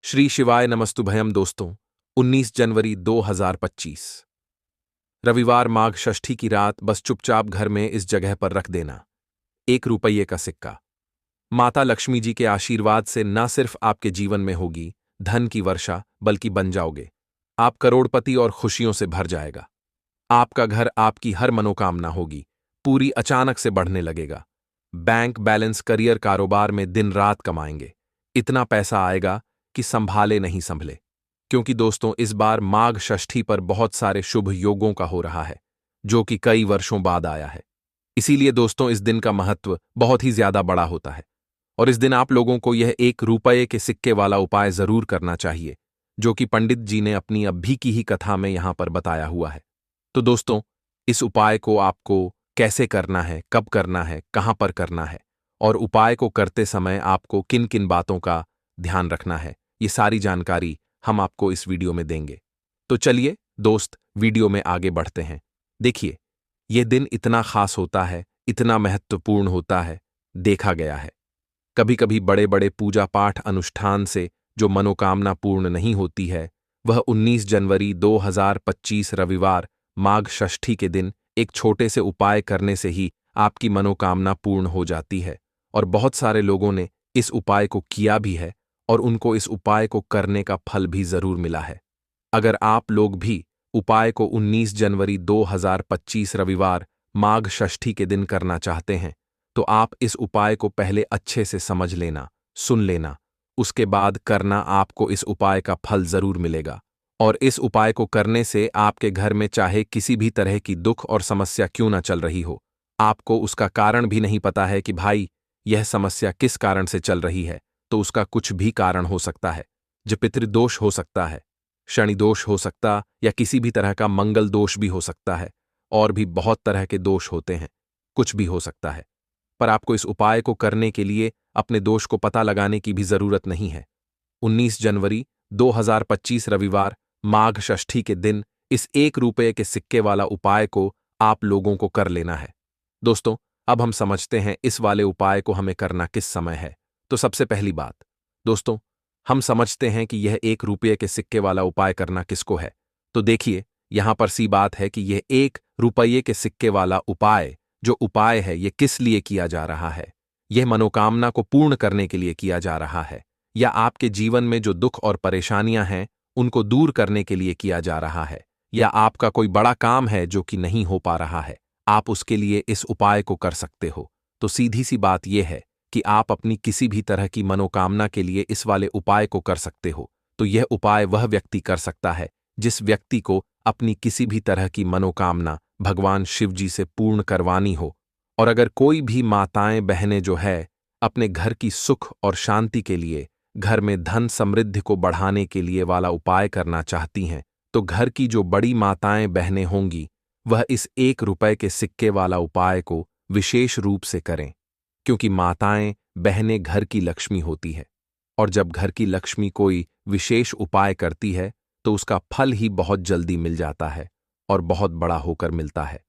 श्री शिवाय नमस्तुभयम दोस्तों। 19 जनवरी 2025 रविवार माघ षष्ठी की रात बस चुपचाप घर में इस जगह पर रख देना 1 रुपये का सिक्का। माता लक्ष्मी जी के आशीर्वाद से न सिर्फ आपके जीवन में होगी धन की वर्षा, बल्कि बन जाओगे आप करोड़पति और खुशियों से भर जाएगा। आपका घर आपकी हर मनोकामना होगी पूरी अचानक से बढ़ने लगेगा। बैंक बैलेंस, करियर, कारोबार में दिन रात कमाएंगे। इतना पैसा आएगा कि संभाले नहीं संभले। क्योंकि दोस्तों इस बार माघ षष्ठी पर बहुत सारे शुभ योगों का हो रहा है जो कि कई वर्षों बाद आया है। इसीलिए दोस्तों इस दिन का महत्व बहुत ही ज्यादा बड़ा होता है और इस दिन आप लोगों को यह 1 रुपये के सिक्के वाला उपाय जरूर करना चाहिए जो कि पंडित जी ने अपनी अभी की ही कथा में यहां पर बताया हुआ है। तो दोस्तों इस उपाय को आपको कैसे करना है, कब करना है, कहां पर करना है और उपाय को करते समय आपको किन किन बातों का ध्यान रखना है, ये सारी जानकारी हम आपको इस वीडियो में देंगे। तो चलिए दोस्त वीडियो में आगे बढ़ते हैं। देखिए यह दिन इतना खास होता है, इतना महत्वपूर्ण होता है, देखा गया है कभी कभी बड़े बड़े पूजा पाठ अनुष्ठान से जो मनोकामना पूर्ण नहीं होती है वह 19 जनवरी 2025 रविवार माघ षष्ठी के दिन एक छोटे से उपाय करने से ही आपकी मनोकामना पूर्ण हो जाती है। और बहुत सारे लोगों ने इस उपाय को किया भी है और उनको इस उपाय को करने का फल भी जरूर मिला है। अगर आप लोग भी उपाय को 19 जनवरी 2025 रविवार माघ षष्ठी के दिन करना चाहते हैं तो आप इस उपाय को पहले अच्छे से समझ लेना, सुन लेना, उसके बाद करना। आपको इस उपाय का फल जरूर मिलेगा और इस उपाय को करने से आपके घर में चाहे किसी भी तरह की दुख और समस्या क्यों ना चल रही हो, आपको उसका कारण भी नहीं पता है कि भाई यह समस्या किस कारण से चल रही है, तो उसका कुछ भी कारण हो सकता है। जो पितृदोष हो सकता है, शनि दोष हो सकता, या किसी भी तरह का मंगल दोष भी हो सकता है, और भी बहुत तरह के दोष होते हैं, कुछ भी हो सकता है। पर आपको इस उपाय को करने के लिए अपने दोष को पता लगाने की भी जरूरत नहीं है। 19 जनवरी 2025 रविवार माघ षष्ठी के दिन इस 1 रुपये के सिक्के वाला उपाय को आप लोगों को कर लेना है। दोस्तों अब हम समझते हैं इस वाले उपाय को हमें करना किस समय है। तो सबसे पहली बात दोस्तों, हम समझते हैं कि यह 1 रुपये के सिक्के वाला उपाय करना किसको है। तो देखिए यहां पर सी बात है कि यह 1 रुपये के सिक्के वाला उपाय जो उपाय है यह किस लिए किया जा रहा है। यह मनोकामना को पूर्ण करने के लिए किया जा रहा है, या आपके जीवन में जो दुख और परेशानियां हैं उनको दूर करने के लिए किया जा रहा है, या आपका कोई बड़ा काम है जो कि नहीं हो पा रहा है, आप उसके लिए इस उपाय को कर सकते हो। तो सीधी सी बात यह है कि आप अपनी किसी भी तरह की मनोकामना के लिए इस वाले उपाय को कर सकते हो। तो यह उपाय वह व्यक्ति कर सकता है जिस व्यक्ति को अपनी किसी भी तरह की मनोकामना भगवान शिव जी से पूर्ण करवानी हो। और अगर कोई भी माताएं बहनें जो है अपने घर की सुख और शांति के लिए, घर में धन समृद्धि को बढ़ाने के लिए वाला उपाय करना चाहती हैं, तो घर की जो बड़ी माताएं बहनें होंगी वह इस 1 रुपये के सिक्के वाला उपाय को विशेष रूप से करें। क्योंकि माताएं बहनें घर की लक्ष्मी होती है और जब घर की लक्ष्मी कोई विशेष उपाय करती है तो उसका फल ही बहुत जल्दी मिल जाता है और बहुत बड़ा होकर मिलता है।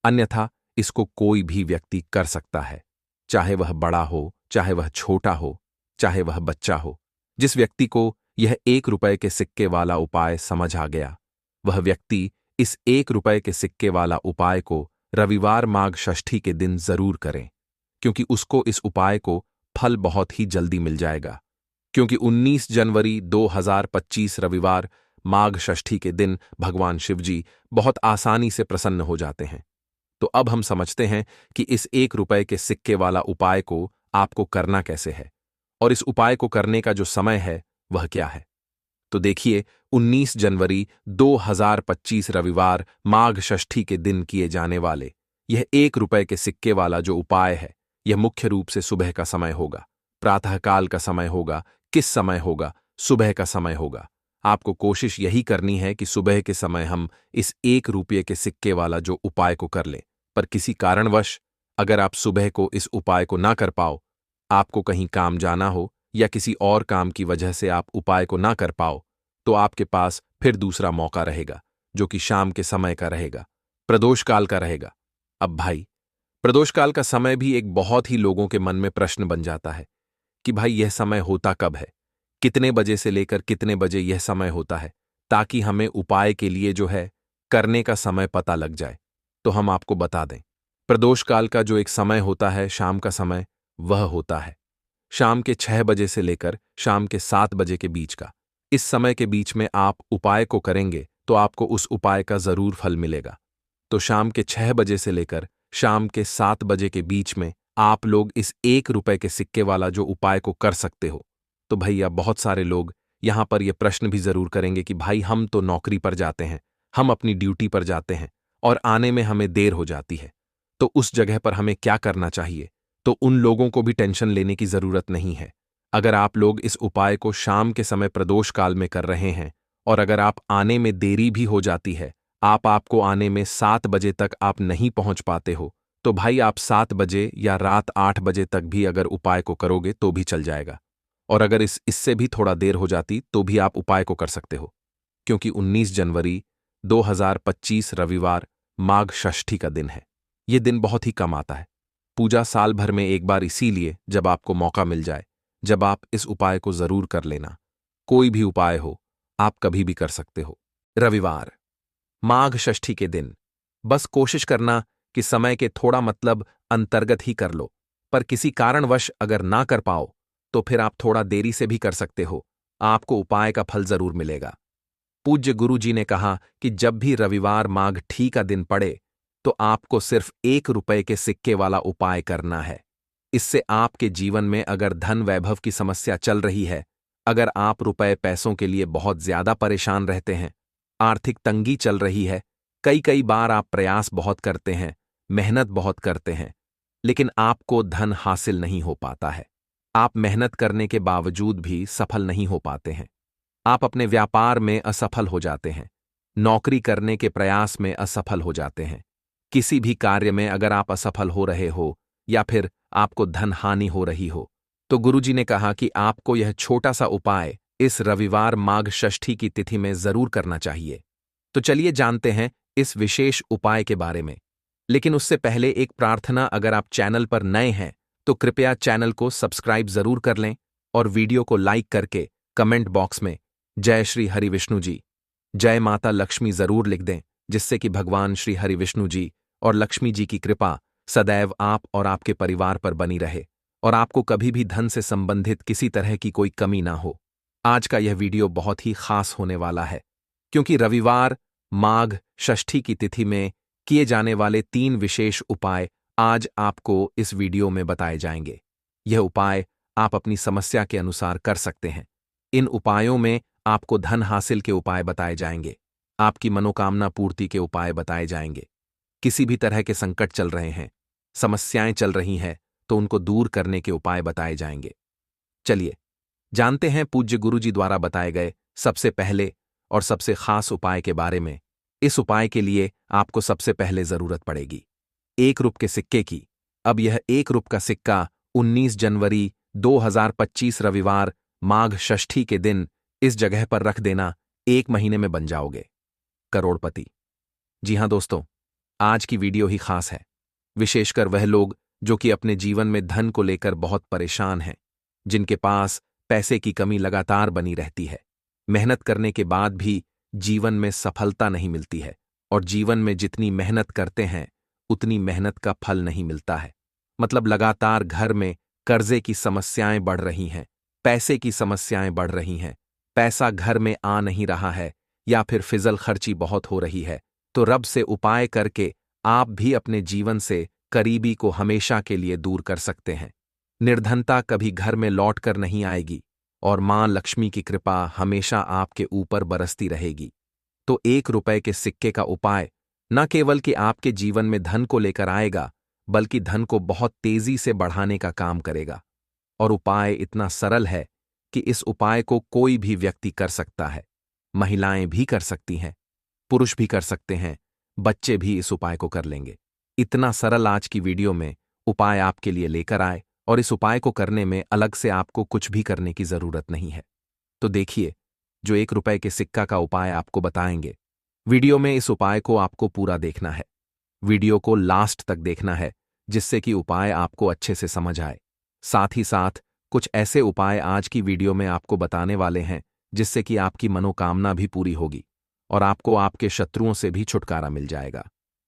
अन्यथा इसको कोई भी व्यक्ति कर सकता है, चाहे वह बड़ा हो, चाहे वह छोटा हो, चाहे वह बच्चा हो। जिस व्यक्ति को यह 1 रुपये के सिक्के वाला उपाय समझ आ गया वह व्यक्ति इस 1 रुपये के सिक्के वाला उपाय को रविवार माघ षष्ठी के दिन जरूर करें, क्योंकि उसको इस उपाय को फल बहुत ही जल्दी मिल जाएगा। क्योंकि 19 जनवरी 2025 रविवार माघ षष्ठी के दिन भगवान शिवजी बहुत आसानी से प्रसन्न हो जाते हैं। तो अब हम समझते हैं कि इस 1 रुपये के सिक्के वाला उपाय को आपको करना कैसे है और इस उपाय को करने का जो समय है वह क्या है। तो देखिए 19 जनवरी 2025 रविवार माघ षष्ठी के दिन किए जाने वाले यह 1 रुपये के सिक्के वाला जो उपाय है यह मुख्य रूप से सुबह का समय होगा, प्रातःकाल का समय होगा। किस समय होगा? सुबह का समय होगा। आपको कोशिश यही करनी है कि सुबह के समय हम इस 1 रुपये के सिक्के वाला जो उपाय को कर लें। पर किसी कारणवश अगर आप सुबह को इस उपाय को ना कर पाओ, आपको कहीं काम जाना हो या किसी और काम की वजह से आप उपाय को ना कर पाओ, तो आपके पास फिर दूसरा मौका रहेगा जो कि शाम के समय का रहेगा, प्रदोष काल का रहेगा। अब भाई प्रदोष काल का समय भी एक बहुत ही लोगों के मन में प्रश्न बन जाता है कि भाई यह समय होता कब है, कितने बजे से लेकर कितने बजे यह समय होता है, ताकि हमें उपाय के लिए जो है करने का समय पता लग जाए। तो हम आपको बता दें, प्रदोष काल का जो एक समय होता है, शाम का समय, वह होता है शाम के 6 बजे से लेकर शाम के 7 बजे के बीच का। इस समय के बीच में आप उपाय को करेंगे तो आपको उस उपाय का जरूर फल मिलेगा। तो शाम के 6 बजे से लेकर शाम के 7 बजे के बीच में आप लोग इस 1 रुपए के सिक्के वाला जो उपाय को कर सकते हो। तो भैया बहुत सारे लोग यहां पर यह प्रश्न भी जरूर करेंगे कि भाई हम तो नौकरी पर जाते हैं, हम अपनी ड्यूटी पर जाते हैं और आने में हमें देर हो जाती है, तो उस जगह पर हमें क्या करना चाहिए? तो उन लोगों को भी टेंशन लेने की जरूरत नहीं है। अगर आप लोग इस उपाय को शाम के समय प्रदोष काल में कर रहे हैं और अगर आप आने में देरी भी हो जाती है, आपको आने में 7 बजे तक आप नहीं पहुंच पाते हो, तो भाई आप 7 बजे या रात 8 बजे तक भी अगर उपाय को करोगे तो भी चल जाएगा। और अगर इससे भी थोड़ा देर हो जाती तो भी आप उपाय को कर सकते हो, क्योंकि 19 जनवरी 2025 रविवार माघ षष्ठी का दिन है। ये दिन बहुत ही कम आता है। पूजा साल भर में एक बार, इसीलिए जब आपको मौका मिल जाए, जब आप इस उपाय को जरूर कर लेना। कोई भी उपाय हो, आप कभी भी कर सकते हो। रविवार माघ षष्ठी के दिन बस कोशिश करना कि समय के थोड़ा मतलब अंतर्गत ही कर लो, पर किसी कारणवश अगर ना कर पाओ तो फिर आप थोड़ा देरी से भी कर सकते हो, आपको उपाय का फल जरूर मिलेगा। पूज्य गुरु जी ने कहा कि जब भी रविवार माघ ठी का दिन पड़े तो आपको सिर्फ 1 रुपए के सिक्के वाला उपाय करना है। इससे आपके जीवन में अगर धन वैभव की समस्या चल रही है, अगर आप रुपए पैसों के लिए बहुत ज्यादा परेशान रहते हैं, आर्थिक तंगी चल रही है, कई कई बार आप प्रयास बहुत करते हैं, मेहनत बहुत करते हैं, लेकिन आपको धन हासिल नहीं हो पाता है, आप मेहनत करने के बावजूद भी सफल नहीं हो पाते हैं, आप अपने व्यापार में असफल हो जाते हैं, नौकरी करने के प्रयास में असफल हो जाते हैं, किसी भी कार्य में अगर आप असफल हो रहे हो या फिर आपको धन हानि हो रही हो, तो गुरुजी ने कहा कि आपको यह छोटा सा उपाय इस रविवार माघ षष्ठी की तिथि में जरूर करना चाहिए। तो चलिए जानते हैं इस विशेष उपाय के बारे में। लेकिन उससे पहले एक प्रार्थना, अगर आप चैनल पर नए हैं तो कृपया चैनल को सब्सक्राइब जरूर कर लें और वीडियो को लाइक करके कमेंट बॉक्स में जय श्री हरि विष्णु जी, जय माता लक्ष्मी जरूर लिख दें, जिससे कि भगवान श्री हरि विष्णु जी और लक्ष्मी जी की कृपा सदैव आप और आपके परिवार पर बनी रहे और आपको कभी भी धन से संबंधित किसी तरह की कोई कमी ना हो। आज का यह वीडियो बहुत ही खास होने वाला है, क्योंकि रविवार माघ षष्ठी की तिथि में किए जाने वाले 3 विशेष उपाय आज आपको इस वीडियो में बताए जाएंगे। यह उपाय आप अपनी समस्या के अनुसार कर सकते हैं। इन उपायों में आपको धन हासिल के उपाय बताए जाएंगे, आपकी मनोकामना पूर्ति के उपाय बताए जाएंगे। किसी भी तरह के संकट चल रहे हैं, समस्याएं चल रही हैं, तो उनको दूर करने के उपाय बताए जाएंगे। चलिए जानते हैं पूज्य गुरु जी द्वारा बताए गए सबसे पहले और सबसे खास उपाय के बारे में। इस उपाय के लिए आपको सबसे पहले जरूरत पड़ेगी 1 रुपए के सिक्के की। अब यह 1 रुपए का सिक्का 19 जनवरी 2025 रविवार माघ षष्ठी के दिन इस जगह पर रख देना, 1 महीने में बन जाओगे करोड़पति। जी हां दोस्तों, आज की वीडियो ही खास है, विशेषकर वह लोग जो कि अपने जीवन में धन को लेकर बहुत परेशान हैं, जिनके पास पैसे की कमी लगातार बनी रहती है, मेहनत करने के बाद भी जीवन में सफलता नहीं मिलती है और जीवन में जितनी मेहनत करते हैं उतनी मेहनत का फल नहीं मिलता है। मतलब लगातार घर में कर्जे की समस्याएं बढ़ रही हैं, पैसे की समस्याएं बढ़ रही हैं, पैसा घर में आ नहीं रहा है या फिर फिजल खर्ची बहुत हो रही है, तो रब से उपाय करके आप भी अपने जीवन से करीबी को हमेशा के लिए दूर कर सकते हैं। निर्धनता कभी घर में लौट कर नहीं आएगी और मां लक्ष्मी की कृपा हमेशा आपके ऊपर बरसती रहेगी। तो 1 रुपए के सिक्के का उपाय न केवल कि आपके जीवन में धन को लेकर आएगा, बल्कि धन को बहुत तेजी से बढ़ाने का काम करेगा। और उपाय इतना सरल है कि इस उपाय को कोई भी व्यक्ति कर सकता है, महिलाएं भी कर सकती हैं, पुरुष भी कर सकते हैं, बच्चे भी इस उपाय को कर लेंगे। इतना सरल आज की वीडियो में उपाय आपके लिए लेकर आए और इस उपाय को करने में अलग से आपको कुछ भी करने की जरूरत नहीं है। तो देखिए, जो 1 रुपए के सिक्का का उपाय आपको बताएंगे, वीडियो में इस उपाय को आपको पूरा देखना है, वीडियो को लास्ट तक देखना है, जिससे कि उपाय आपको अच्छे से समझ आए। साथ ही साथ कुछ ऐसे उपाय आज की वीडियो में आपको बताने वाले हैं जिससे कि आपकी मनोकामना भी पूरी होगी और आपको आपके शत्रुओं से भी छुटकारा मिल जाएगा।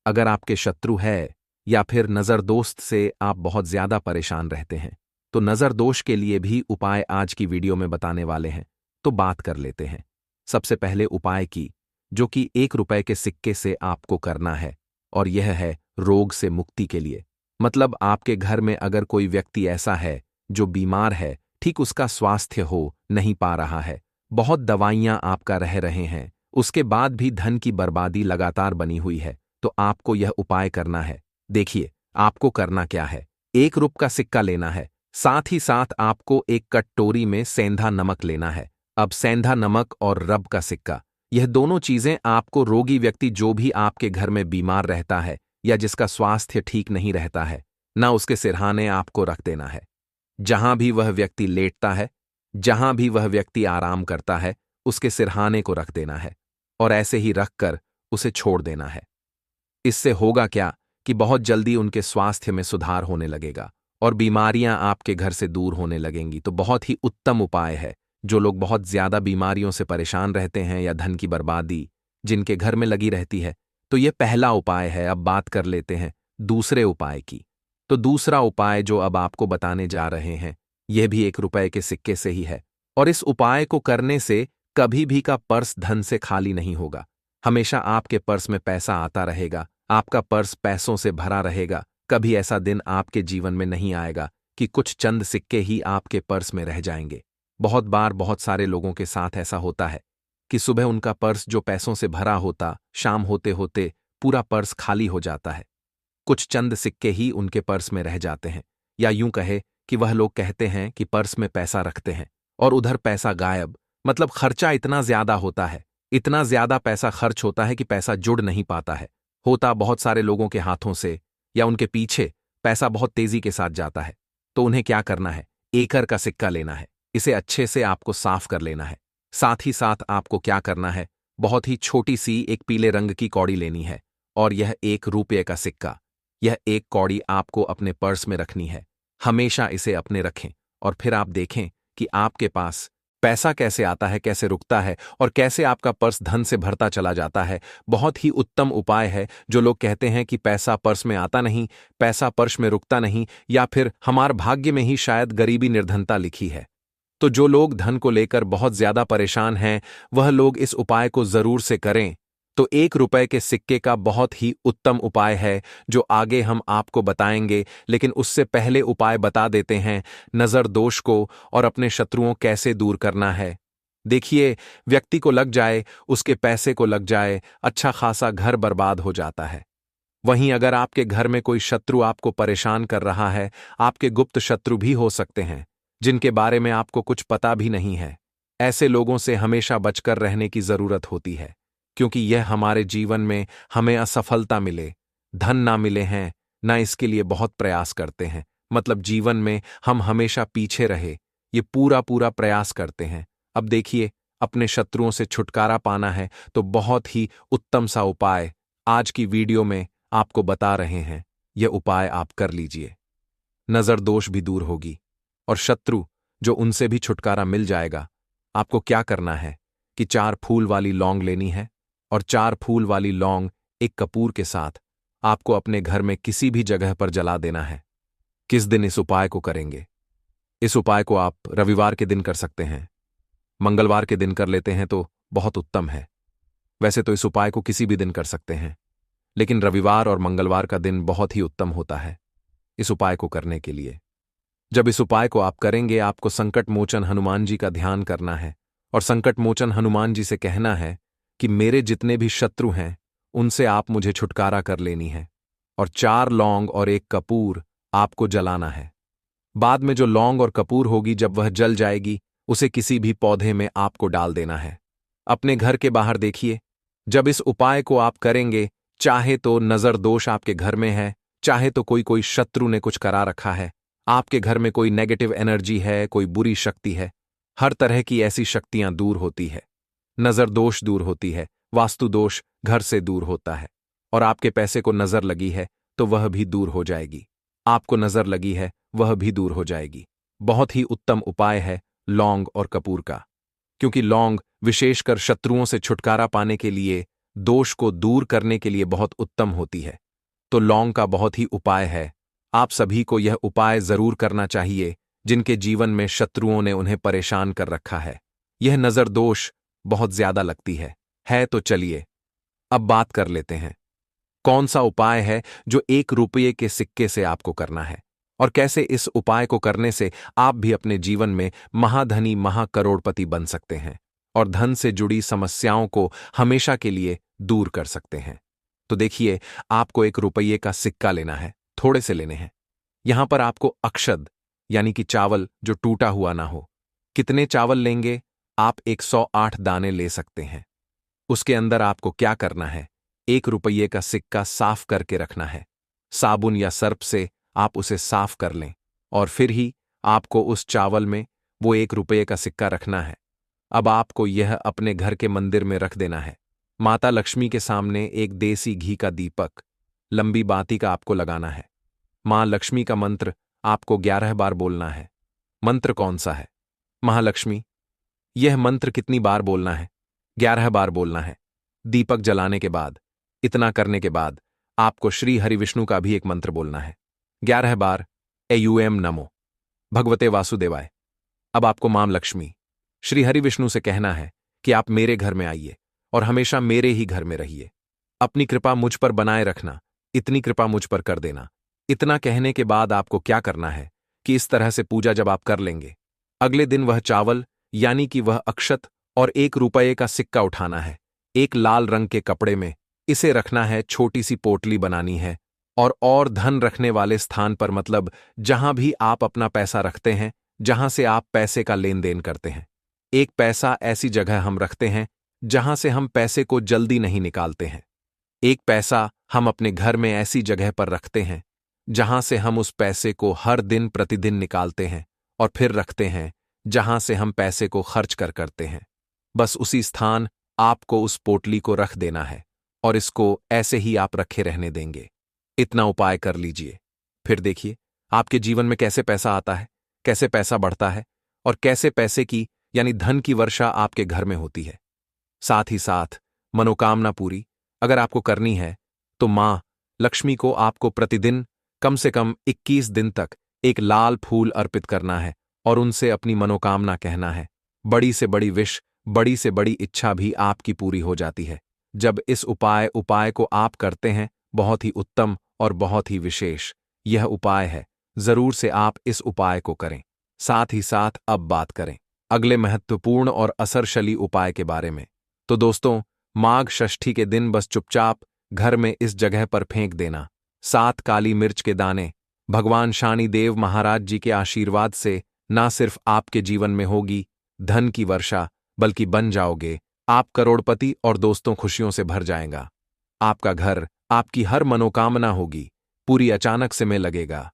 अगर आपके शत्रु है या फिर नज़र दोस्त से आप बहुत ज्यादा परेशान रहते हैं तो नज़र दोष के लिए भी उपाय आज की वीडियो में बताने वाले हैं। तो बात कर लेते हैं सबसे पहले उपाय की, जो कि 1 रुपए के सिक्के से आपको करना है, और यह है रोग से मुक्ति के लिए। मतलब आपके घर में अगर कोई व्यक्ति ऐसा है जो बीमार है, ठीक उसका स्वास्थ्य हो नहीं पा रहा है, बहुत दवाइयां आपका रह रहे हैं, उसके बाद भी धन की बर्बादी लगातार बनी हुई है, तो आपको यह उपाय करना है। देखिए आपको करना क्या है, 1 रुपए का सिक्का लेना है, साथ ही साथ आपको एक कटोरी में सेंधा नमक लेना है। अब सेंधा नमक और रब का सिक्का, यह दोनों चीजें आपको रोगी व्यक्ति जो भी आपके घर में बीमार रहता है या जिसका स्वास्थ्य ठीक नहीं रहता है ना, उसके सिरहाने आपको रख देना है। जहां भी वह व्यक्ति लेटता है, जहां भी वह व्यक्ति आराम करता है, उसके सिरहाने को रख देना है और ऐसे ही रखकर उसे छोड़ देना है। इससे होगा क्या कि बहुत जल्दी उनके स्वास्थ्य में सुधार होने लगेगा और बीमारियां आपके घर से दूर होने लगेंगी। तो बहुत ही उत्तम उपाय है। जो लोग बहुत ज्यादा बीमारियों से परेशान रहते हैं या धन की बर्बादी जिनके घर में लगी रहती है, तो यह पहला उपाय है। अब बात कर लेते हैं दूसरे उपाय की। तो दूसरा उपाय जो अब आपको बताने जा रहे हैं, यह भी 1 रुपए के सिक्के से ही है, और इस उपाय को करने से कभी भी का पर्स धन से खाली नहीं होगा। हमेशा आपके पर्स में पैसा आता रहेगा, आपका पर्स पैसों से भरा रहेगा। कभी ऐसा दिन आपके जीवन में नहीं आएगा कि कुछ चंद सिक्के ही आपके पर्स में रह जाएंगे। बहुत बार बहुत सारे लोगों के साथ ऐसा होता है कि सुबह उनका पर्स जो पैसों से भरा होता, शाम होते होते पूरा पर्स खाली हो जाता है। कुछ चंद सिक्के ही उनके पर्स में रह जाते हैं, या यूं कहे कि वह लोग कहते हैं कि पर्स में पैसा रखते हैं और उधर पैसा गायब। मतलब खर्चा इतना ज्यादा होता है, इतना ज्यादा पैसा खर्च होता है कि पैसा जुड़ नहीं पाता है। होता बहुत सारे लोगों के हाथों से या उनके पीछे पैसा बहुत तेजी के साथ जाता है। तो उन्हें क्या करना है, 1 का सिक्का लेना है, इसे अच्छे से आपको साफ कर लेना है। साथ ही साथ आपको क्या करना है, बहुत ही छोटी सी एक पीले रंग की कौड़ी लेनी है, और यह 1 रुपए का सिक्का, यह एक कौड़ी आपको अपने पर्स में रखनी है। हमेशा इसे अपने रखें और फिर आप देखें कि आपके पास पैसा कैसे आता है, कैसे रुकता है और कैसे आपका पर्स धन से भरता चला जाता है। बहुत ही उत्तम उपाय है। जो लोग कहते हैं कि पैसा पर्स में आता नहीं, पैसा पर्स में रुकता नहीं, या फिर हमारे भाग्य में ही शायद गरीबी निर्धनता लिखी है, तो जो लोग धन को लेकर बहुत ज्यादा परेशान हैं, वह लोग इस उपाय को जरूर से करें। तो 1 रुपए के सिक्के का बहुत ही उत्तम उपाय है जो आगे हम आपको बताएंगे, लेकिन उससे पहले उपाय बता देते हैं नजर दोष को और अपने शत्रुओं कैसे दूर करना है। देखिए, व्यक्ति को लग जाए, उसके पैसे को लग जाए, अच्छा खासा घर बर्बाद हो जाता है। वहीं अगर आपके घर में कोई शत्रु आपको परेशान कर रहा है, आपके गुप्त शत्रु भी हो सकते हैं जिनके बारे में आपको कुछ पता भी नहीं है, ऐसे लोगों से हमेशा बचकर रहने की जरूरत होती है, क्योंकि यह हमारे जीवन में हमें असफलता मिले, धन ना मिले हैं ना, इसके लिए बहुत प्रयास करते हैं। मतलब जीवन में हम हमेशा पीछे रहे, ये पूरा पूरा प्रयास करते हैं। अब देखिए, अपने शत्रुओं से छुटकारा पाना है तो बहुत ही उत्तम सा उपाय आज की वीडियो में आपको बता रहे हैं। यह उपाय आप कर लीजिए, नजर दोष भी दूर होगी और शत्रु जो उनसे भी छुटकारा मिल जाएगा। आपको क्या करना है कि 4 फूल वाली लौंग लेनी है, और 4 फूल वाली लौंग एक कपूर के साथ आपको अपने घर में किसी भी जगह पर जला देना है। किस दिन इस उपाय को करेंगे? इस उपाय को आप रविवार के दिन कर सकते हैं, मंगलवार के दिन कर लेते हैं तो बहुत उत्तम है। वैसे तो इस उपाय को किसी भी दिन कर सकते हैं, लेकिन रविवार और मंगलवार का दिन बहुत ही उत्तम होता है इस उपाय को करने के लिए। जब इस उपाय को आप करेंगे, आपको संकट मोचन हनुमान जी का ध्यान करना है और संकट मोचन हनुमान जी से कहना है कि मेरे जितने भी शत्रु हैं उनसे आप मुझे छुटकारा कर लेनी है, और 4 लौंग और 1 कपूर आपको जलाना है। बाद में जो लौंग और कपूर होगी, जब वह जल जाएगी, उसे किसी भी पौधे में आपको डाल देना है। अपने घर के बाहर देखिए, जब इस उपाय को आप करेंगे, चाहे तो नजर दोष आपके घर में है, चाहे तो कोई शत्रु ने कुछ करा रखा है, आपके घर में कोई नेगेटिव एनर्जी है, कोई बुरी शक्ति है, हर तरह की ऐसी शक्तियां दूर होती है। नजर दोष दूर होती है, वास्तु दोष घर से दूर होता है, और आपके पैसे को नजर लगी है तो वह भी दूर हो जाएगी। आपको नजर लगी है, वह भी दूर हो जाएगी। बहुत ही उत्तम उपाय है लौंग और कपूर का, क्योंकि लौंग विशेषकर शत्रुओं से छुटकारा पाने के लिए, दोष को दूर करने के लिए बहुत उत्तम होती है। तो लौंग का बहुत ही उपाय है। आप सभी को यह उपाय जरूर करना चाहिए जिनके जीवन में शत्रुओं ने उन्हें परेशान कर रखा है। यह नजर दोष बहुत ज्यादा लगती है तो चलिए अब बात कर लेते हैं कौन सा उपाय है जो 1 रुपये के सिक्के से आपको करना है और कैसे इस उपाय को करने से आप भी अपने जीवन में महाधनी महाकरोड़पति बन सकते हैं और धन से जुड़ी समस्याओं को हमेशा के लिए दूर कर सकते हैं। तो देखिए, आपको 1 रुपये का सिक्का लेना है, थोड़े से लेने हैं। यहां पर आपको अक्षत यानी कि चावल जो टूटा हुआ ना हो। कितने चावल लेंगे? आप 108 दाने ले सकते हैं। उसके अंदर आपको क्या करना है? 1 रुपये का सिक्का साफ करके रखना है। साबुन या सर्फ से आप उसे साफ कर लें और फिर ही आपको उस चावल में वो 1 रुपये का सिक्का रखना है। अब आपको यह अपने घर के मंदिर में रख देना है। माता लक्ष्मी के सामने एक देसी घी का दीपक, लंबी बाती का आपको लगाना है। मां लक्ष्मी का मंत्र आपको 11 बार बोलना है। मंत्र कौन सा है? महालक्ष्मी। यह मंत्र कितनी बार बोलना है? 11 बार बोलना है। दीपक जलाने के बाद, इतना करने के बाद आपको श्री हरि विष्णु का भी एक मंत्र बोलना है 11 बार। एयूएम नमो भगवते वासुदेवाय। अब आपको मां लक्ष्मी श्री हरि विष्णु से कहना है कि आप मेरे घर में आइए और हमेशा मेरे ही घर में रहिए। अपनी कृपा मुझ पर बनाए रखना, इतनी कृपा मुझ पर कर देना। इतना कहने के बाद आपको क्या करना है कि इस तरह से पूजा जब आप कर लेंगे, अगले दिन वह चावल यानी कि वह अक्षत और 1 रुपये का सिक्का उठाना है। एक लाल रंग के कपड़े में इसे रखना है, छोटी सी पोटली बनानी है और धन रखने वाले स्थान पर, मतलब जहां भी आप अपना पैसा रखते हैं, जहां से आप पैसे का लेन देन करते हैं। एक पैसा ऐसी जगह हम रखते हैं जहां से हम पैसे को जल्दी नहीं निकालते हैं। एक पैसा हम अपने घर में ऐसी जगह पर रखते हैं जहां से हम उस पैसे को हर दिन प्रतिदिन निकालते हैं और फिर रखते हैं जहां से हम पैसे को खर्च करते हैं। बस उसी स्थान आपको उस पोटली को रख देना है और इसको ऐसे ही आप रखे रहने देंगे। इतना उपाय कर लीजिए, फिर देखिए आपके जीवन में कैसे पैसा आता है, कैसे पैसा बढ़ता है और कैसे पैसे की यानी धन की वर्षा आपके घर में होती है। साथ ही साथ मनोकामना पूरी अगर आपको करनी है तो मां लक्ष्मी को आपको प्रतिदिन कम से कम 21 दिन तक एक लाल फूल अर्पित करना है और उनसे अपनी मनोकामना कहना है। बड़ी से बड़ी विश, बड़ी से बड़ी इच्छा भी आपकी पूरी हो जाती है जब इस उपाय को आप करते हैं। बहुत ही उत्तम और बहुत ही विशेष यह उपाय है, जरूर से आप इस उपाय को करें। साथ ही साथ अब बात करें अगले महत्वपूर्ण और असरशली उपाय के बारे में। तो दोस्तों, माघ षष्ठी के दिन बस चुपचाप घर में इस जगह पर फेंक देना 7 काली मिर्च के दाने। भगवान शानी देव महाराज जी के आशीर्वाद से ना सिर्फ आपके जीवन में होगी धन की वर्षा, बल्कि बन जाओगे आप करोड़पति और दोस्तों खुशियों से भर जाएगा। आपका घर, आपकी हर मनोकामना होगी पूरी, अचानक से में लगेगा।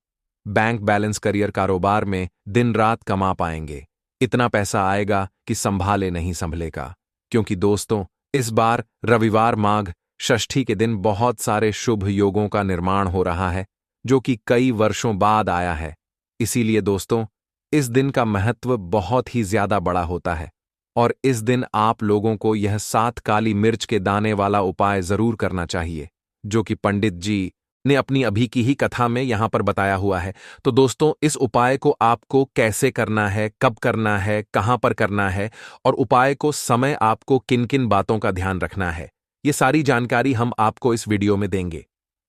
बैंक बैलेंस, करियर, कारोबार में दिन रात कमा पाएंगे। इतना पैसा आएगा कि संभाले नहीं संभलेगा। क्योंकि दोस्तों, इस बार रविवार माघ षष्ठी के दिन बहुत सारे शुभ योगों का निर्माण हो रहा है जो कि कई वर्षों बाद आया है। इसीलिए दोस्तों, इस दिन का महत्व बहुत ही ज्यादा बड़ा होता है और इस दिन आप लोगों को यह 7 काली मिर्च के दाने वाला उपाय जरूर करना चाहिए जो कि पंडित जी ने अपनी अभी की ही कथा में यहां पर बताया हुआ है। तो दोस्तों, इस उपाय को आपको कैसे करना है, कब करना है, कहां पर करना है और उपाय को समय आपको किन किन बातों का ध्यान रखना है, ये सारी जानकारी हम आपको इस वीडियो में देंगे।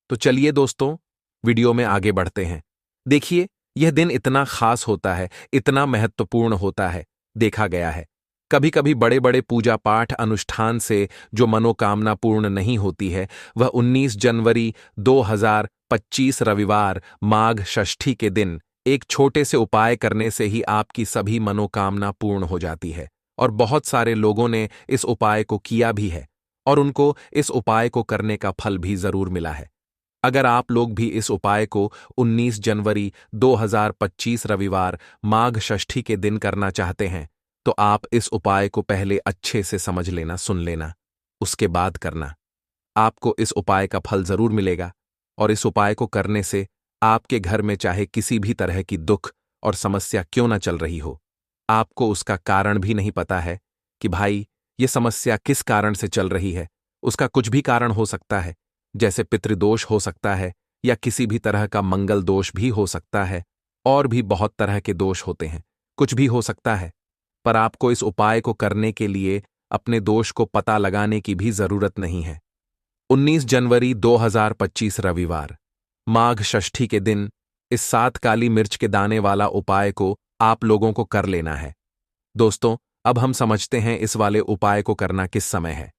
तो चलिए दोस्तों, वीडियो में आगे बढ़ते हैं। देखिए, यह दिन इतना खास होता है, इतना महत्वपूर्ण होता है। देखा गया है कभी कभी बड़े बड़े पूजा पाठ अनुष्ठान से जो मनोकामना पूर्ण नहीं होती है, वह 19 जनवरी 2025 रविवार माघ षष्ठी के दिन एक छोटे से उपाय करने से ही आपकी सभी मनोकामना पूर्ण हो जाती है। और बहुत सारे लोगों ने इस उपाय को किया भी है और उनको इस उपाय को करने का फल भी जरूर मिला है। अगर आप लोग भी इस उपाय को 19 जनवरी 2025 रविवार माघ षष्ठी के दिन करना चाहते हैं तो आप इस उपाय को पहले अच्छे से समझ लेना, सुन लेना, उसके बाद करना। आपको इस उपाय का फल जरूर मिलेगा और इस उपाय को करने से आपके घर में चाहे किसी भी तरह की दुख और समस्या क्यों ना चल रही हो, आपको उसका कारण भी नहीं पता है कि भाई ये समस्या किस कारण से चल रही है। उसका कुछ भी कारण हो सकता है, जैसे पितृदोष हो सकता है या किसी भी तरह का मंगल दोष भी हो सकता है, और भी बहुत तरह के दोष होते हैं, कुछ भी हो सकता है। पर आपको इस उपाय को करने के लिए अपने दोष को पता लगाने की भी जरूरत नहीं है। 19 जनवरी 2025 रविवार, माघ षष्ठी के दिन इस 7 काली मिर्च के दाने वाला उपाय को आप लोगों को कर लेना है। दोस्तों, अब हम समझते हैं इस वाले उपाय को करना किस समय है।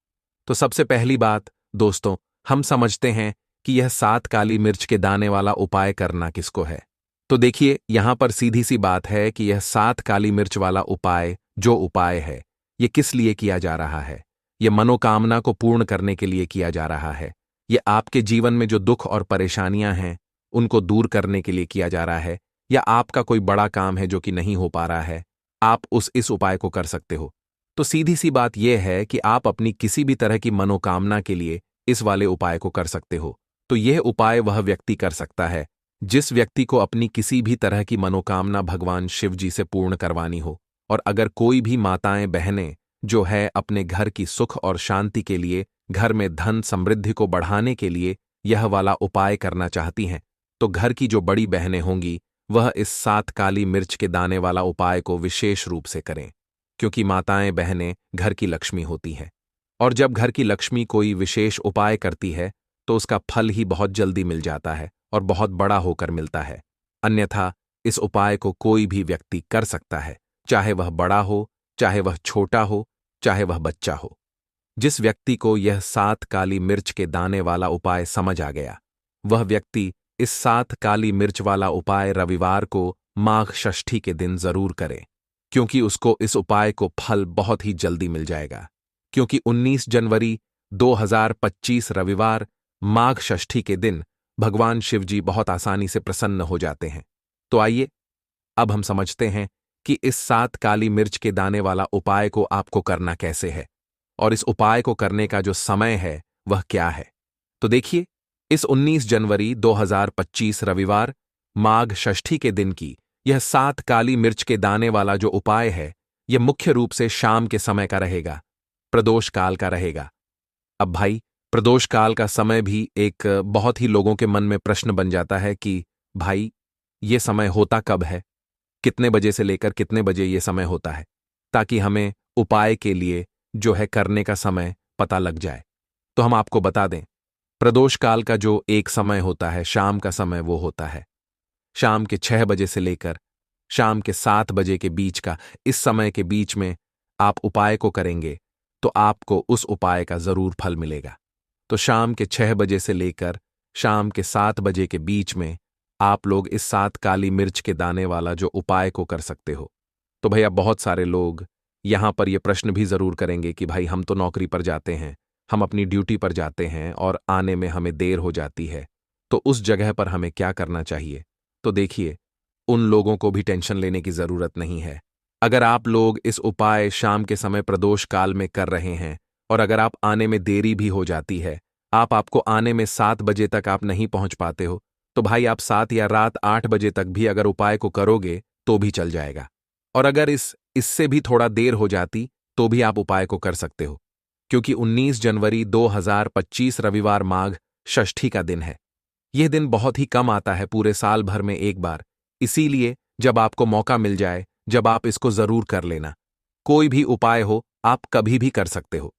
तो सबसे पहली बात दोस्तों, हम समझते हैं कि यह 7 काली मिर्च के दाने वाला उपाय करना किसको है। तो देखिए, यहां पर सीधी सी बात है कि यह 7 काली मिर्च वाला उपाय जो उपाय है, यह किस लिए किया जा रहा है। यह मनोकामना को पूर्ण करने के लिए किया जा रहा है। यह आपके जीवन में जो दुख और परेशानियां हैं उनको दूर करने के लिए किया जा रहा है, या आपका कोई बड़ा काम है जो कि नहीं हो पा रहा है, आप इस उपाय को कर सकते हो। तो सीधी सी बात यह है कि आप अपनी किसी भी तरह की मनोकामना के लिए इस वाले उपाय को कर सकते हो। तो यह उपाय वह व्यक्ति कर सकता है जिस व्यक्ति को अपनी किसी भी तरह की मनोकामना भगवान शिव जी से पूर्ण करवानी हो। और अगर कोई भी माताएं बहनें जो है अपने घर की सुख और शांति के लिए, घर में धन समृद्धि को बढ़ाने के लिए यह वाला उपाय करना चाहती हैं, तो घर की जो बड़ी बहनें होंगी वह इस 7 काली मिर्च के दाने वाला उपाय को विशेष रूप से करें, क्योंकि माताएं बहनें घर की लक्ष्मी होती हैं। और जब घर की लक्ष्मी कोई विशेष उपाय करती है तो उसका फल ही बहुत जल्दी मिल जाता है और बहुत बड़ा होकर मिलता है। अन्यथा इस उपाय को कोई भी व्यक्ति कर सकता है, चाहे वह बड़ा हो, चाहे वह छोटा हो, चाहे वह बच्चा हो। जिस व्यक्ति को यह 7 काली मिर्च के दाने वाला उपाय समझ आ गया, वह व्यक्ति इस 7 काली मिर्च वाला उपाय रविवार को माघ षष्ठी के दिन जरूर करे, क्योंकि उसको इस उपाय को फल बहुत ही जल्दी मिल जाएगा। क्योंकि 19 जनवरी 2025 रविवार माघ षष्ठी के दिन भगवान शिव जी बहुत आसानी से प्रसन्न हो जाते हैं। तो आइए अब हम समझते हैं कि इस 7 काली मिर्च के दाने वाला उपाय को आपको करना कैसे है, और इस उपाय को करने का जो समय है वह क्या है। तो देखिए, इस 19 जनवरी 2025 रविवार माघ षष्ठी के दिन की यह 7 काली मिर्च के दाने वाला जो उपाय है, यह मुख्य रूप से शाम के समय का रहेगा, प्रदोष काल का रहेगा। अब भाई, प्रदोष काल का समय भी एक बहुत ही लोगों के मन में प्रश्न बन जाता है कि भाई ये समय होता कब है, कितने बजे से लेकर कितने बजे ये समय होता है, ताकि हमें उपाय के लिए जो है करने का समय पता लग जाए। तो हम आपको बता दें, प्रदोष काल का जो एक समय होता है, शाम का समय, वो होता है शाम के 6 बजे से लेकर शाम के 7 बजे के बीच का। इस समय के बीच में आप उपाय को करेंगे तो आपको उस उपाय का जरूर फल मिलेगा। तो शाम के 6 बजे से लेकर शाम के 7 बजे के बीच में आप लोग इस 7 काली मिर्च के दाने वाला जो उपाय को कर सकते हो। तो भैया, बहुत सारे लोग यहां पर यह प्रश्न भी जरूर करेंगे कि भाई हम तो नौकरी पर जाते हैं, हम अपनी ड्यूटी पर जाते हैं और आने में हमें देर हो जाती है, तो उस जगह पर हमें क्या करना चाहिए। तो देखिए, उन लोगों को भी टेंशन लेने की जरूरत नहीं है। अगर आप लोग इस उपाय शाम के समय प्रदोष काल में कर रहे हैं और अगर आप आने में देरी भी हो जाती है, आपको आने में 7 बजे तक आप नहीं पहुंच पाते हो, तो भाई आप 7 या रात 8 बजे तक भी अगर उपाय को करोगे तो भी चल जाएगा। और अगर इससे भी थोड़ा देर हो जाती तो भी आप उपाय को कर सकते हो, क्योंकि 19 जनवरी 2025 रविवार माघ षष्ठी का दिन है। यह दिन बहुत ही कम आता है, पूरे साल भर में एक बार। इसीलिए जब आपको मौका मिल जाए, जब आप इसको जरूर कर लेना। कोई भी उपाय हो, आप कभी भी कर सकते हो।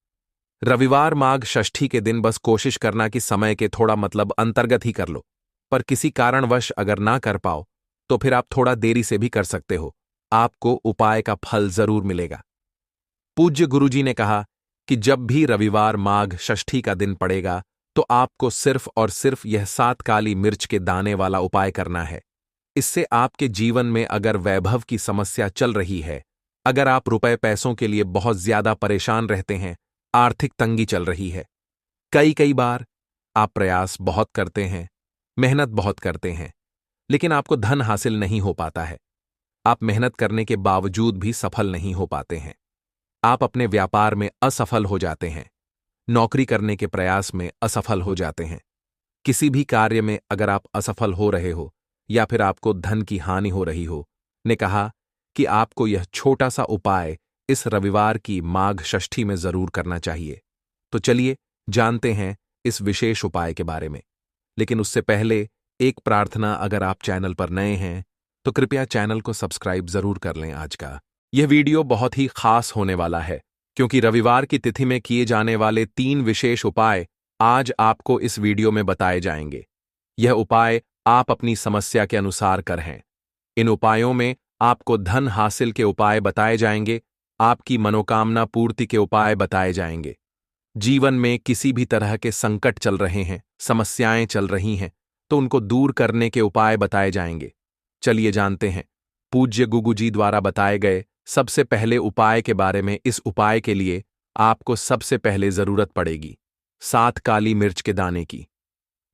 रविवार माघ षष्ठी के दिन बस कोशिश करना कि समय के थोड़ा अंतर्गत ही कर लो। पर किसी कारणवश अगर ना कर पाओ तो फिर आप थोड़ा देरी से भी कर सकते हो, आपको उपाय का फल जरूर मिलेगा। पूज्य गुरुजी ने कहा कि जब भी रविवार माघ षष्ठी का दिन पड़ेगा तो आपको सिर्फ और सिर्फ यह 7 काली मिर्च के दाने वाला उपाय करना है। इससे आपके जीवन में अगर वैभव की समस्या चल रही है, अगर आप रुपए पैसों के लिए बहुत ज्यादा परेशान रहते हैं, आर्थिक तंगी चल रही है, कई बार आप प्रयास बहुत करते हैं, मेहनत बहुत करते हैं, लेकिन आपको धन हासिल नहीं हो पाता है, आप मेहनत करने के बावजूद भी सफल नहीं हो पाते हैं, आप अपने व्यापार में असफल हो जाते हैं, नौकरी करने के प्रयास में असफल हो जाते हैं, किसी भी कार्य में अगर आप असफल हो रहे हो या फिर आपको धन की हानि हो रही हो, ने कहा कि आपको यह छोटा सा उपाय इस रविवार की माघ षष्ठी में जरूर करना चाहिए। तो चलिए जानते हैं इस विशेष उपाय के बारे में। लेकिन उससे पहले एक प्रार्थना, अगर आप चैनल पर नए हैं तो कृपया चैनल को सब्सक्राइब जरूर कर लें। आज का यह वीडियो बहुत ही खास होने वाला है, क्योंकि रविवार की तिथि में किए जाने वाले 3 विशेष उपाय आज आपको इस वीडियो में बताए जाएंगे। यह उपाय आप अपनी समस्या के अनुसार करें। इन उपायों में आपको धन हासिल के उपाय बताए जाएंगे, आपकी मनोकामना पूर्ति के उपाय बताए जाएंगे। जीवन में किसी भी तरह के संकट चल रहे हैं, समस्याएं चल रही हैं, तो उनको दूर करने के उपाय बताए जाएंगे। चलिए जानते हैं पूज्य गुगु जी द्वारा बताए गए सबसे पहले उपाय के बारे में। इस उपाय के लिए आपको सबसे पहले जरूरत पड़ेगी 7 काली मिर्च के दाने की।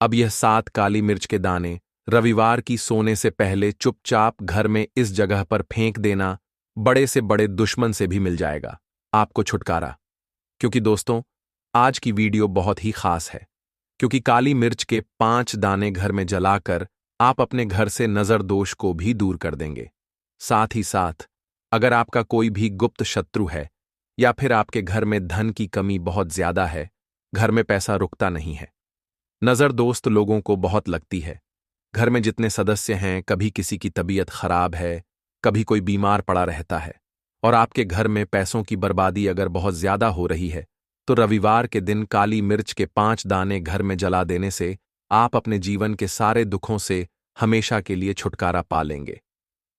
अब यह 7 काली मिर्च के दाने रविवार की सोने से पहले चुपचाप घर में इस जगह पर फेंक देना। बड़े से बड़े दुश्मन से भी मिल जाएगा आपको छुटकारा। क्योंकि दोस्तों, आज की वीडियो बहुत ही खास है, क्योंकि काली मिर्च के 5 दाने घर में जलाकर आप अपने घर से नजर दोष को भी दूर कर देंगे। साथ ही साथ अगर आपका कोई भी गुप्त शत्रु है या फिर आपके घर में धन की कमी बहुत ज्यादा है, घर में पैसा रुकता नहीं है, नजर दोस्त लोगों को बहुत लगती है, घर में जितने सदस्य हैं कभी किसी की तबीयत खराब है, कभी कोई बीमार पड़ा रहता है, और आपके घर में पैसों की बर्बादी अगर बहुत ज्यादा हो रही है, तो रविवार के दिन काली मिर्च के 5 दाने घर में जला देने से आप अपने जीवन के सारे दुखों से हमेशा के लिए छुटकारा पा लेंगे।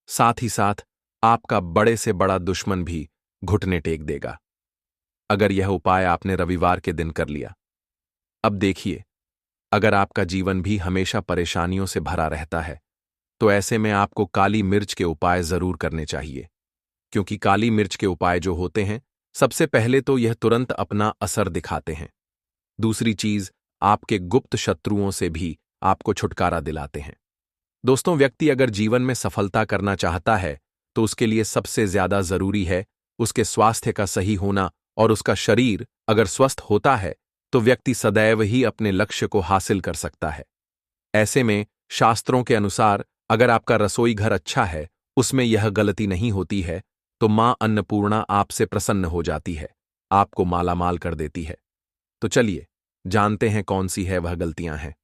साथ ही साथ आपका बड़े से बड़ा दुश्मन भी घुटने टेक देगा अगर यह उपाय आपने रविवार के दिन कर लिया। अब देखिए, अगर आपका जीवन भी हमेशा परेशानियों से भरा रहता है, तो ऐसे में आपको काली मिर्च के उपाय जरूर करने चाहिए। क्योंकि काली मिर्च के उपाय जो होते हैं, सबसे पहले तो यह तुरंत अपना असर दिखाते हैं। दूसरी चीज, आपके गुप्त शत्रुओं से भी आपको छुटकारा दिलाते हैं। दोस्तों, व्यक्ति अगर जीवन में सफलता करना चाहता है तो उसके लिए सबसे ज्यादा जरूरी है उसके स्वास्थ्य का सही होना, और उसका शरीर अगर स्वस्थ होता है तो व्यक्ति सदैव ही अपने लक्ष्य को हासिल कर सकता है। ऐसे में शास्त्रों के अनुसार अगर आपका रसोई घर अच्छा है, उसमें यह गलती नहीं होती है, तो मां अन्नपूर्णा आपसे प्रसन्न हो जाती है, आपको मालामाल कर देती है। तो चलिए जानते हैं कौन सी है वह गलतियां हैं।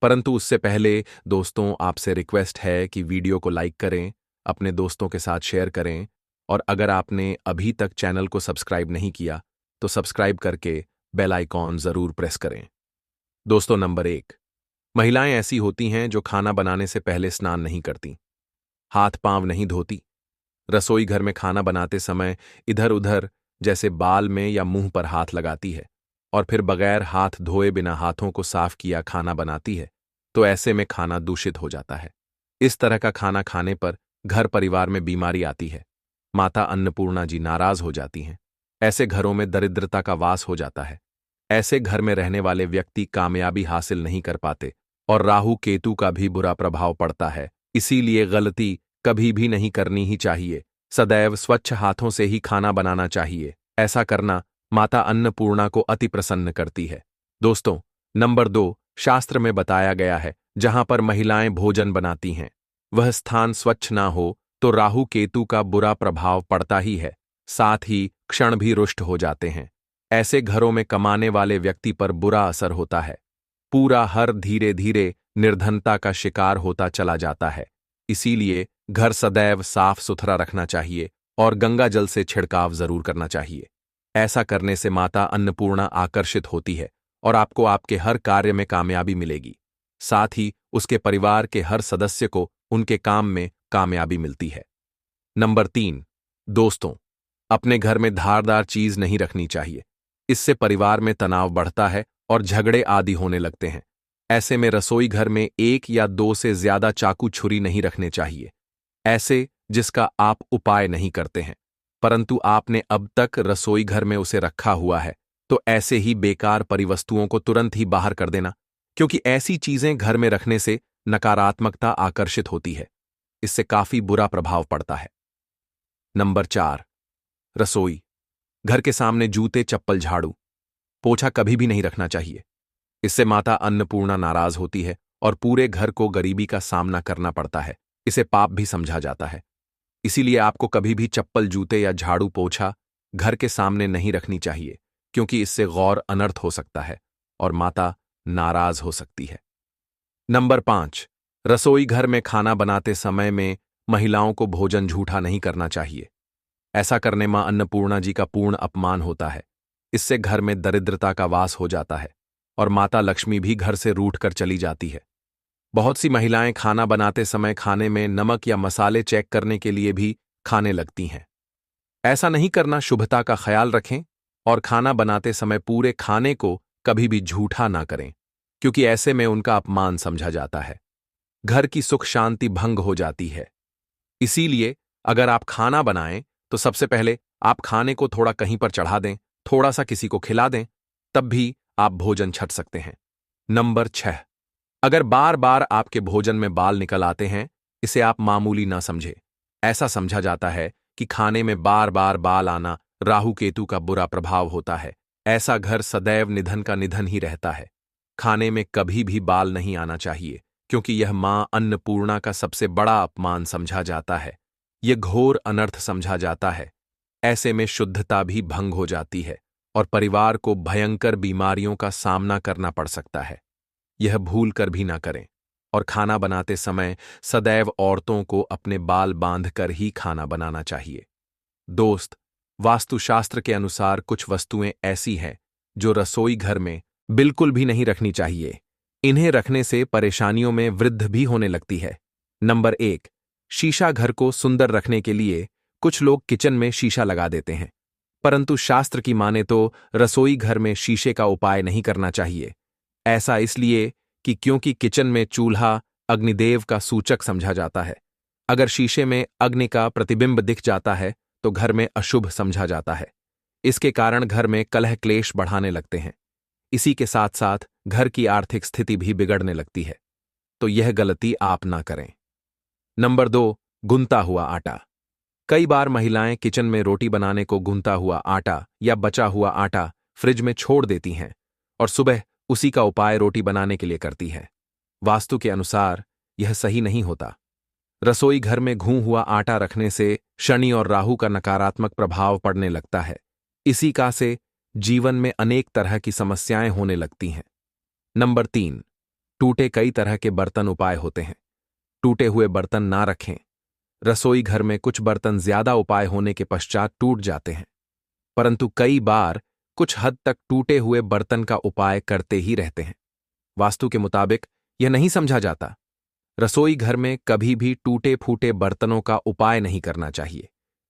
परंतु उससे पहले दोस्तों, आपसे रिक्वेस्ट है कि वीडियो को लाइक करें, अपने दोस्तों के साथ शेयर करें, और अगर आपने अभी तक चैनल को सब्सक्राइब नहीं किया तो सब्सक्राइब करके बेल आइकॉन जरूर प्रेस करें। दोस्तों, नंबर 1, महिलाएं ऐसी होती हैं जो खाना बनाने से पहले स्नान नहीं करती, हाथ पांव नहीं धोती, रसोई घर में खाना बनाते समय इधर उधर जैसे बाल में या मुंह पर हाथ लगाती है, और फिर बगैर हाथ धोए बिना हाथों को साफ किया खाना बनाती है। तो ऐसे में खाना दूषित हो जाता है। इस तरह का खाना खाने पर घर परिवार में बीमारी आती है, माता अन्नपूर्णा जी नाराज हो जाती हैं, ऐसे घरों में दरिद्रता का वास हो जाता है। ऐसे घर में रहने वाले व्यक्ति कामयाबी हासिल नहीं कर पाते, और राहु केतु का भी बुरा प्रभाव पड़ता है। इसीलिए गलती कभी भी नहीं करनी ही चाहिए, सदैव स्वच्छ हाथों से ही खाना बनाना चाहिए। ऐसा करना माता अन्नपूर्णा को अति प्रसन्न करती है। दोस्तों, नंबर 2, शास्त्र में बताया गया है जहां पर महिलाएं भोजन बनाती हैं, वह स्थान स्वच्छ ना हो तो राहु केतु का बुरा प्रभाव पड़ता ही है, साथ ही क्षण भी रुष्ट हो जाते हैं। ऐसे घरों में कमाने वाले व्यक्ति पर बुरा असर होता है, पूरा हर धीरे धीरे निर्धनता का शिकार होता चला जाता है। इसीलिए घर सदैव साफ सुथरा रखना चाहिए और गंगा जल से छिड़काव जरूर करना चाहिए। ऐसा करने से माता अन्नपूर्णा आकर्षित होती है और आपको आपके हर कार्य में कामयाबी मिलेगी। साथ ही उसके परिवार के हर सदस्य को उनके काम में कामयाबी मिलती है। नंबर 3, दोस्तों, अपने घर में धारदार चीज नहीं रखनी चाहिए। इससे परिवार में तनाव बढ़ता है और झगड़े आदि होने लगते हैं। ऐसे में रसोई घर में 1 या 2 से ज्यादा चाकू छुरी नहीं रखने चाहिए, ऐसे जिसका आप उपाय नहीं करते हैं, परंतु आपने अब तक रसोई घर में उसे रखा हुआ है। तो ऐसे ही बेकार परिवस्तुओं को तुरंत ही बाहर कर देना, क्योंकि ऐसी चीजें घर में रखने से नकारात्मकता आकर्षित होती है, इससे काफी बुरा प्रभाव पड़ता है। नंबर 4, रसोई घर के सामने जूते, चप्पल, झाड़ू, पोछा कभी भी नहीं रखना चाहिए। इससे माता अन्नपूर्णा नाराज होती है और पूरे घर को गरीबी का सामना करना पड़ता है। इसे पाप भी समझा जाता है। इसीलिए आपको कभी भी चप्पल, जूते या झाड़ू पोछा घर के सामने नहीं रखनी चाहिए, क्योंकि इससे गौर अनर्थ हो सकता है और माता नाराज हो सकती है। नंबर 5, रसोई घर में खाना बनाते समय में महिलाओं को भोजन झूठा नहीं करना चाहिए। ऐसा करने मां अन्नपूर्णा जी का पूर्ण अपमान होता है। इससे घर में दरिद्रता का वास हो जाता है और माता लक्ष्मी भी घर से रूठ कर चली जाती है। बहुत सी महिलाएं खाना बनाते समय खाने में नमक या मसाले चेक करने के लिए भी खाने लगती हैं। ऐसा नहीं करना, शुभता का ख्याल रखें और खाना बनाते समय पूरे खाने को कभी भी झूठा ना करें, क्योंकि ऐसे में उनका अपमान समझा जाता है। घर की सुख शांति भंग हो जाती है। इसीलिए अगर आप खाना बनाएं तो सबसे पहले आप खाने को थोड़ा कहीं पर चढ़ा दें, थोड़ा सा किसी को खिला दें, तब भी आप भोजन छक सकते हैं। नंबर 6, अगर बार बार आपके भोजन में बाल निकल आते हैं, इसे आप मामूली ना समझें। ऐसा समझा जाता है कि खाने में बार बार बाल आना राहु केतु का बुरा प्रभाव होता है। ऐसा घर सदैव निधन का निधन ही रहता है। खाने में कभी भी बाल नहीं आना चाहिए, क्योंकि यह मां अन्नपूर्णा का सबसे बड़ा अपमान समझा जाता है। यह घोर अनर्थ समझा जाता है। ऐसे में शुद्धता भी भंग हो जाती है और परिवार को भयंकर बीमारियों का सामना करना पड़ सकता है। यह भूल कर भी ना करें और खाना बनाते समय सदैव औरतों को अपने बाल बांधकर ही खाना बनाना चाहिए। दोस्त, वास्तुशास्त्र के अनुसार कुछ वस्तुएं ऐसी हैं जो रसोई घर में बिल्कुल भी नहीं रखनी चाहिए। इन्हें रखने से परेशानियों में वृद्धि भी होने लगती है। नंबर 1, शीशा। घर को सुंदर रखने के लिए कुछ लोग किचन में शीशा लगा देते हैं, परंतु शास्त्र की माने तो रसोई घर में शीशे का उपाय नहीं करना चाहिए। ऐसा इसलिए कि क्योंकि किचन में चूल्हा अग्निदेव का सूचक समझा जाता है। अगर शीशे में अग्नि का प्रतिबिंब दिख जाता है तो घर में अशुभ समझा जाता है। इसके कारण घर में कलह क्लेश बढ़ाने लगते हैं। इसी के साथ साथ घर की आर्थिक स्थिति भी बिगड़ने लगती है। तो यह गलती आप ना करें। नंबर 2, गुनता हुआ आटा। कई बार महिलाएं किचन में रोटी बनाने को गुनता हुआ आटा या बचा हुआ आटा फ्रिज में छोड़ देती हैं और सुबह उसी का उपाय रोटी बनाने के लिए करती हैं। वास्तु के अनुसार यह सही नहीं होता। रसोई घर में घूं हुआ आटा रखने से शनि और राहु का नकारात्मक प्रभाव पड़ने लगता है। इसी का से जीवन में अनेक तरह की समस्याएं होने लगती हैं। नंबर 3, टूटे कई तरह के बर्तन उपाय होते हैं। टूटे हुए बर्तन ना रखें। रसोई घर में कुछ बर्तन ज्यादा उपाय होने के पश्चात टूट जाते हैं, परंतु कई बार कुछ हद तक टूटे हुए बर्तन का उपाय करते ही रहते हैं। वास्तु के मुताबिक यह नहीं समझा जाता। रसोई घर में कभी भी टूटे फूटे बर्तनों का उपाय नहीं करना चाहिए।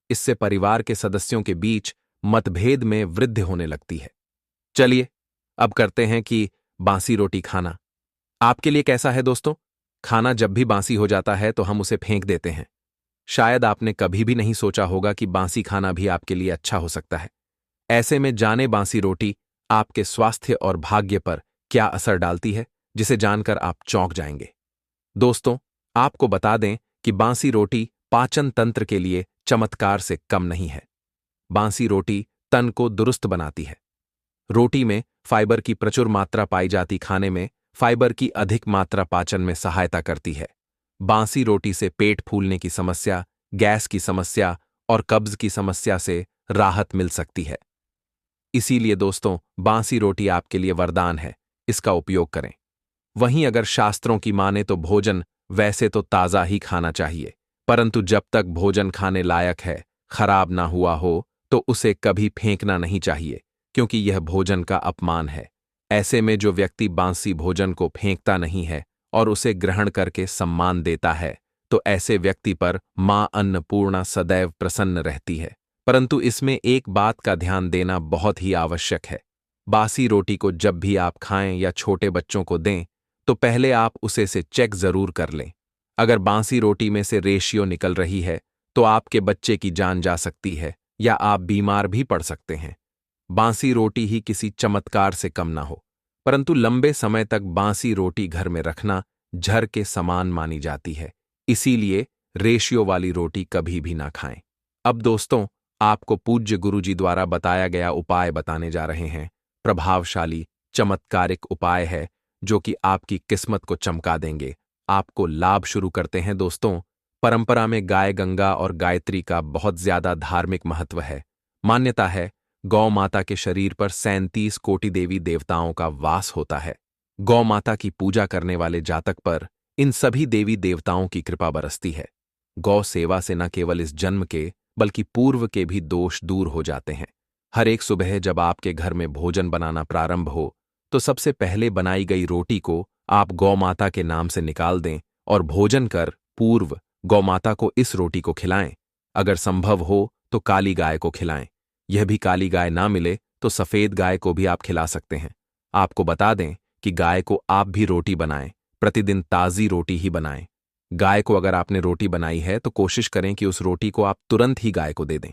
इससे परिवार के सदस्यों के बीच मतभेद में वृद्धि होने लगती है। चलिए अब करते हैं कि बासी रोटी खाना आपके लिए कैसा है दोस्तों। खाना जब भी बासी हो जाता है तो हम उसे फेंक देते हैं। शायद आपने कभी भी नहीं सोचा होगा कि बासी खाना भी आपके लिए अच्छा हो सकता है। ऐसे में जाने बासी रोटी आपके स्वास्थ्य और भाग्य पर क्या असर डालती है, जिसे जानकर आप चौंक जाएंगे। दोस्तों, आपको बता दें कि बासी रोटी पाचन तंत्र के लिए चमत्कार से कम नहीं है। बासी रोटी तन को दुरुस्त बनाती है। रोटी में फाइबर की प्रचुर मात्रा पाई जाती खाने में फाइबर की अधिक मात्रा पाचन में सहायता करती है। बासी रोटी से पेट फूलने की समस्या, गैस की समस्या और कब्ज की समस्या से राहत मिल सकती है। इसीलिए दोस्तों, बासी रोटी आपके लिए वरदान है, इसका उपयोग करें। वहीं अगर शास्त्रों की माने तो भोजन वैसे तो ताज़ा ही खाना चाहिए, परंतु जब तक भोजन खाने लायक है, खराब ना हुआ हो, तो उसे कभी फेंकना नहीं चाहिए, क्योंकि यह भोजन का अपमान है। ऐसे में जो व्यक्ति बासी भोजन को फेंकता नहीं है और उसे ग्रहण करके सम्मान देता है, तो ऐसे व्यक्ति पर मां अन्नपूर्णा सदैव प्रसन्न रहती है। परंतु इसमें एक बात का ध्यान देना बहुत ही आवश्यक है। बासी रोटी को जब भी आप खाएं या छोटे बच्चों को दें, तो पहले आप उसे से चेक जरूर कर लें। अगर बासी रोटी में से रेशियो निकल रही है, तो आपके बच्चे की जान जा सकती है या आप बीमार भी पड़ सकते हैं। बासी रोटी ही किसी चमत्कार से कम ना हो, परंतु लंबे समय तक बासी रोटी घर में रखना जहर के समान मानी जाती है। इसीलिए रेशियो वाली रोटी कभी भी ना खाएं। अब दोस्तों, आपको पूज्य गुरुजी द्वारा बताया गया उपाय बताने जा रहे हैं। प्रभावशाली चमत्कारिक उपाय है जो कि आपकी किस्मत को चमका देंगे। आपको लाभ शुरू करते हैं दोस्तों। परंपरा में गाय गंगा और गायत्री का बहुत ज्यादा धार्मिक महत्व है। मान्यता है गौ माता के शरीर पर 37 कोटि देवी देवताओं का वास होता है। गौ माता की पूजा करने वाले जातक पर इन सभी देवी देवताओं की कृपा बरसती है। गौ सेवा से न केवल इस जन्म के बल्कि पूर्व के भी दोष दूर हो जाते हैं। हर एक सुबह जब आपके घर में भोजन बनाना प्रारंभ हो तो सबसे पहले बनाई गई रोटी को आप गौ माता के नाम से निकाल दें और भोजन कर पूर्व गौ माता को इस रोटी को खिलाएं। अगर संभव हो तो काली गाय को खिलाएं। यह भी काली गाय ना मिले तो सफेद गाय को भी आप खिला सकते हैं। आपको बता दें कि गाय को आप भी रोटी बनाएं, प्रतिदिन ताज़ी रोटी ही बनाएं। गाय को अगर आपने रोटी बनाई है तो कोशिश करें कि उस रोटी को आप तुरंत ही गाय को दे दें।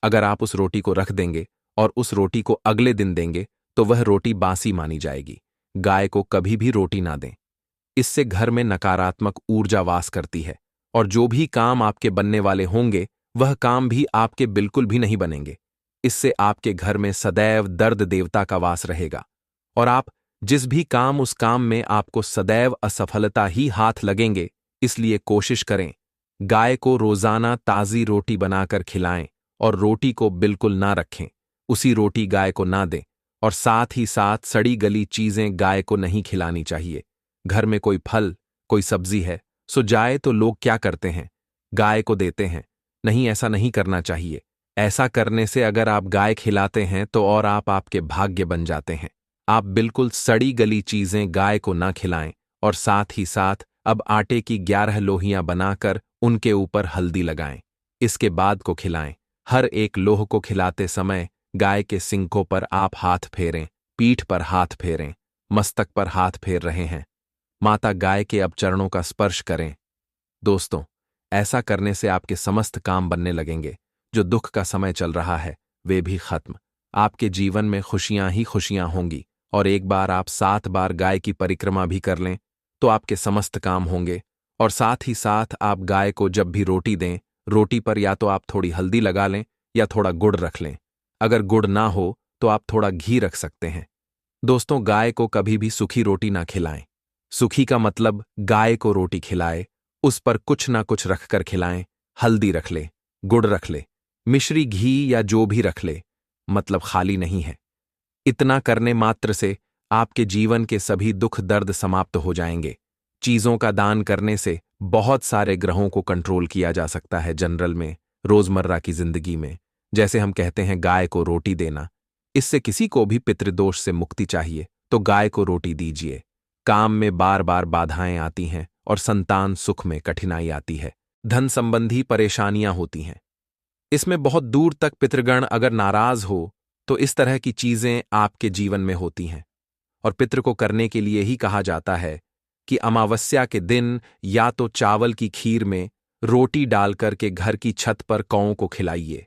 अगर आप उस रोटी को रख देंगे और उस रोटी को अगले दिन देंगे तो वह रोटी बासी मानी जाएगी। गाय को कभी भी रोटी ना दें। इससे घर में नकारात्मक ऊर्जा वास करती है और जो भी काम आपके बनने वाले होंगे वह काम भी आपके बिल्कुल भी नहीं बनेंगे। इससे आपके घर में सदैव दर्द देवता का वास रहेगा और आप जिस भी काम उस काम में आपको सदैव असफलता ही हाथ लगेंगे। इसलिए कोशिश करें गाय को रोजाना ताज़ी रोटी बनाकर खिलाएं और रोटी को बिल्कुल ना रखें। उसी रोटी गाय को ना दें और साथ ही साथ सड़ी गली चीजें गाय को नहीं खिलानी चाहिए। घर में कोई फल कोई सब्जी है सो जाए तो लोग क्या करते हैं, गाय को देते हैं। नहीं, ऐसा नहीं करना चाहिए। ऐसा करने से अगर आप गाय खिलाते हैं तो और आप आपके भाग्य बन जाते हैं। आप बिल्कुल सड़ी गली चीजें गाय को ना खिलाएं और साथ ही साथ अब आटे की 11 लोहियां बनाकर उनके ऊपर हल्दी लगाएं। इसके बाद को खिलाएं। हर एक लोह को खिलाते समय गाय के सिंकों पर आप हाथ फेरें, पीठ पर हाथ फेरें, मस्तक पर हाथ फेर रहे हैं। माता गाय के अब चरणों का स्पर्श करें। दोस्तों, ऐसा करने से आपके समस्त काम बनने लगेंगे। जो दुख का समय चल रहा है वे भी खत्म। आपके जीवन में खुशियां ही खुशियां होंगी और एक बार आप 7 बार गाय की परिक्रमा भी कर लें तो आपके समस्त काम होंगे। और साथ ही साथ आप गाय को जब भी रोटी दें, रोटी पर या तो आप थोड़ी हल्दी लगा लें या थोड़ा गुड़ रख लें। अगर गुड़ ना हो तो आप थोड़ा घी रख सकते हैं। दोस्तों, गाय को कभी भी सूखी रोटी ना खिलाएं। सूखी का मतलब गाय को रोटी खिलाए, उस पर कुछ ना कुछ रखकर खिलाएं। हल्दी रख ले, गुड़ रख ले, मिश्री घी या जो भी रख ले, मतलब खाली नहीं है। इतना करने मात्र से आपके जीवन के सभी दुख दर्द समाप्त हो जाएंगे। चीजों का दान करने से बहुत सारे ग्रहों को कंट्रोल किया जा सकता है। जनरल में रोजमर्रा की जिंदगी में जैसे हम कहते हैं गाय को रोटी देना, इससे किसी को भी पितृदोष से मुक्ति चाहिए तो गाय को रोटी दीजिए। काम में बार बार बाधाएं आती हैं और संतान सुख में कठिनाई आती है, धन संबंधी परेशानियां होती हैं, इसमें बहुत दूर तक पितृगण अगर नाराज हो तो इस तरह की चीजें आपके जीवन में होती हैं। और पितृ को करने के लिए ही कहा जाता है कि अमावस्या के दिन या तो चावल की खीर में रोटी डालकर के घर की छत पर कौओं को खिलाइए,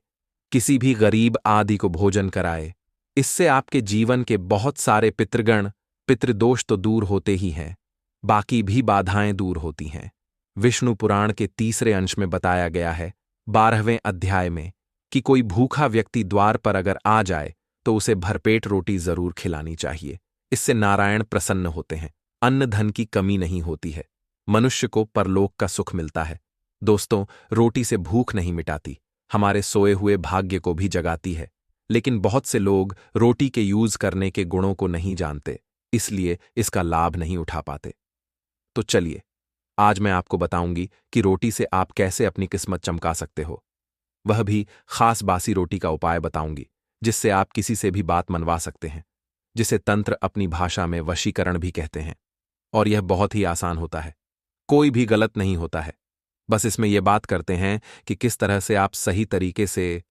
किसी भी गरीब आदि को भोजन कराए। इससे आपके जीवन के बहुत सारे पितृगण पितृदोष तो दूर होते ही हैं, बाकी भी बाधाएं दूर होती हैं। विष्णु पुराण के 3रे अंश में बताया गया है 12वें अध्याय में कि कोई भूखा व्यक्ति द्वार पर अगर आ जाए तो उसे भरपेट रोटी जरूर खिलानी चाहिए। इससे नारायण प्रसन्न होते हैं, अन्न धन की कमी नहीं होती है, मनुष्य को परलोक का सुख मिलता है। दोस्तों, रोटी से भूख नहीं मिटाती, हमारे सोए हुए भाग्य को भी जगाती है। लेकिन बहुत से लोग रोटी के यूज करने के गुणों को नहीं जानते, इसलिए इसका लाभ नहीं उठा पाते। तो चलिए, आज मैं आपको बताऊंगी कि रोटी से आप कैसे अपनी किस्मत चमका सकते हो। वह भी खास बासी रोटी का उपाय बताऊंगी जिससे आप किसी से भी बात मनवा सकते हैं, जिसे तंत्र अपनी भाषा में वशीकरण भी कहते हैं। और यह बहुत ही आसान होता है, कोई भी गलत नहीं होता है। बस इसमें यह बात करते हैं कि किस तरह से आप सही तरीके से